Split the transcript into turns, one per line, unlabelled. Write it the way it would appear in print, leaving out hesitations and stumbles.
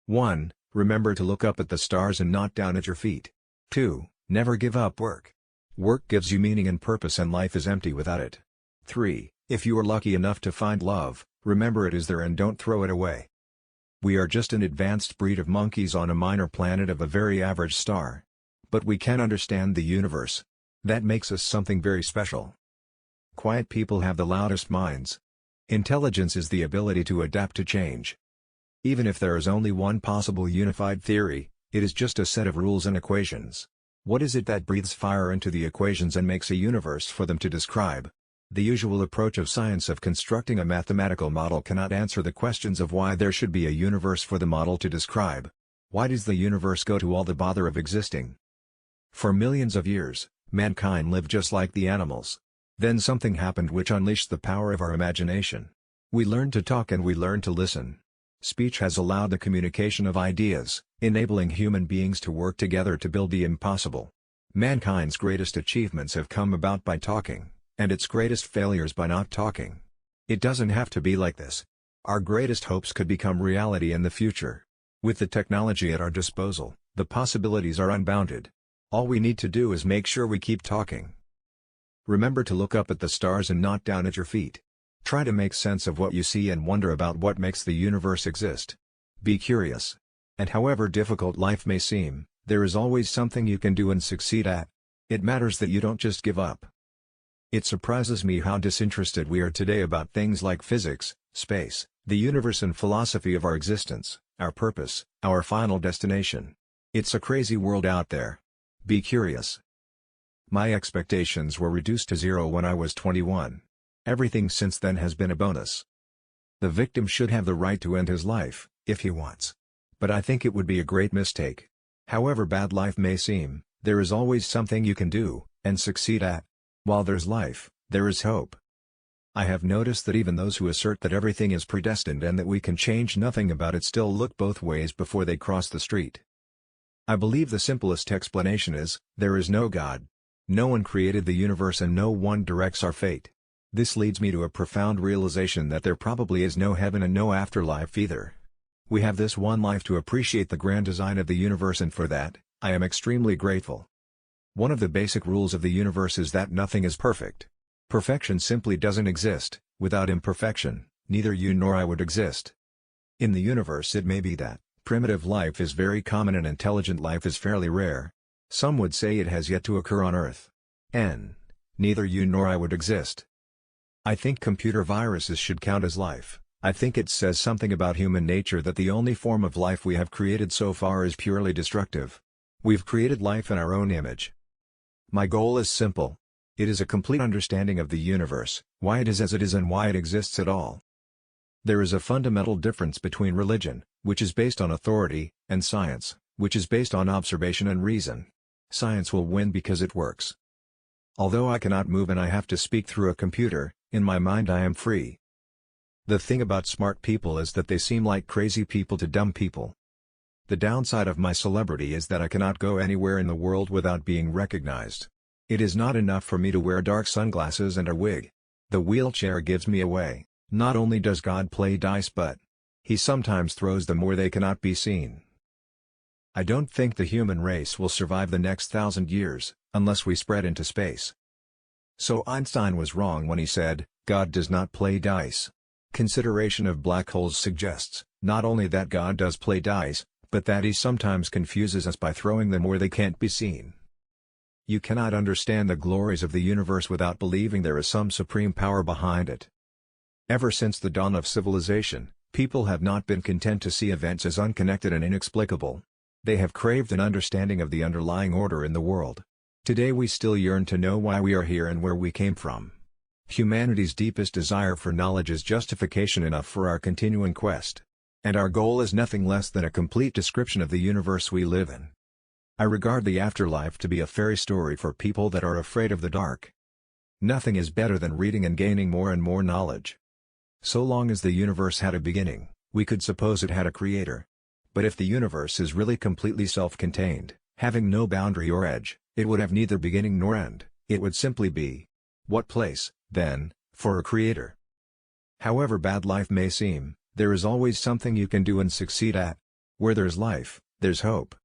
1. Remember to look up at the stars and not down at your feet. 2. Never give up work. Work gives you meaning and purpose, and life is empty without it. 3. If you are lucky enough to find love, remember it is there and don't throw it away. We are just an advanced breed of monkeys on a minor planet of a very average star. But we can understand the universe. That makes us something very special. Quiet people have the loudest minds. Intelligence is the ability to adapt to change. Even if there is only one possible unified theory, it is just a set of rules and equations. What is it that breathes fire into the equations and makes a universe for them to describe? The usual approach of science of constructing a mathematical model cannot answer the questions of why there should be a universe for the model to describe. Why does the universe go to all the bother of existing? For millions of years, mankind lived just like the animals. Then something happened which unleashed the power of our imagination. We learned to talk and we learned to listen. Speech has allowed the communication of ideas, enabling human beings to work together to build the impossible. Mankind's greatest achievements have come about by talking, and its greatest failures by not talking. It doesn't have to be like this. Our greatest hopes could become reality in the future. With the technology at our disposal, the possibilities are unbounded. All we need to do is make sure we keep talking. Remember to look up at the stars and not down at your feet. Try to make sense of what you see and wonder about what makes the universe exist. Be curious. And however difficult life may seem, there is always something you can do and succeed at. It matters that you don't just give up. It surprises me how disinterested we are today about things like physics, space, the universe, and philosophy of our existence, our purpose, our final destination. It's a crazy world out there. Be curious. My expectations were reduced to zero when I was 21. Everything since then has been a bonus. The victim should have the right to end his life, if he wants. But I think it would be a great mistake. However bad life may seem, there is always something you can do, and succeed at. While there's life, there is hope. I have noticed that even those who assert that everything is predestined and that we can change nothing about it still look both ways before they cross the street. I believe the simplest explanation is, there is no God. No one created the universe and no one directs our fate. This leads me to a profound realization that there probably is no heaven and no afterlife either. We have this one life to appreciate the grand design of the universe, and for that, I am extremely grateful. One of the basic rules of the universe is that nothing is perfect. Perfection simply doesn't exist. Without imperfection, neither you nor I would exist. In the universe it may be that primitive life is very common and intelligent life is fairly rare. Some would say it has yet to occur on Earth. Neither you nor I would exist. I think computer viruses should count as life. I think it says something about human nature that the only form of life we have created so far is purely destructive. We've created life in our own image. My goal is simple. It is a complete understanding of the universe, why it is as it is and why it exists at all. There is a fundamental difference between religion, which is based on authority, and science, which is based on observation and reason. Science will win because it works. Although I cannot move and I have to speak through a computer, in my mind I am free. The thing about smart people is that they seem like crazy people to dumb people. The downside of my celebrity is that I cannot go anywhere in the world without being recognized. It is not enough for me to wear dark sunglasses and a wig. The wheelchair gives me away. Not only does God play dice, but He sometimes throws them where they cannot be seen. I don't think the human race will survive the next 1,000 years, unless we spread into space. So Einstein was wrong when he said, God does not play dice. Consideration of black holes suggests, not only that God does play dice, but that He sometimes confuses us by throwing them where they can't be seen. You cannot understand the glories of the universe without believing there is some supreme power behind it. Ever since the dawn of civilization, people have not been content to see events as unconnected and inexplicable. They have craved an understanding of the underlying order in the world. Today we still yearn to know why we are here and where we came from. Humanity's deepest desire for knowledge is justification enough for our continuing quest. And our goal is nothing less than a complete description of the universe we live in. I regard the afterlife to be a fairy story for people that are afraid of the dark. Nothing is better than reading and gaining more and more knowledge. So long as the universe had a beginning, we could suppose it had a creator. But if the universe is really completely self-contained, having no boundary or edge, it would have neither beginning nor end, it would simply be. What place, then, for a creator? However bad life may seem, there is always something you can do and succeed at. Where there's life, there's hope.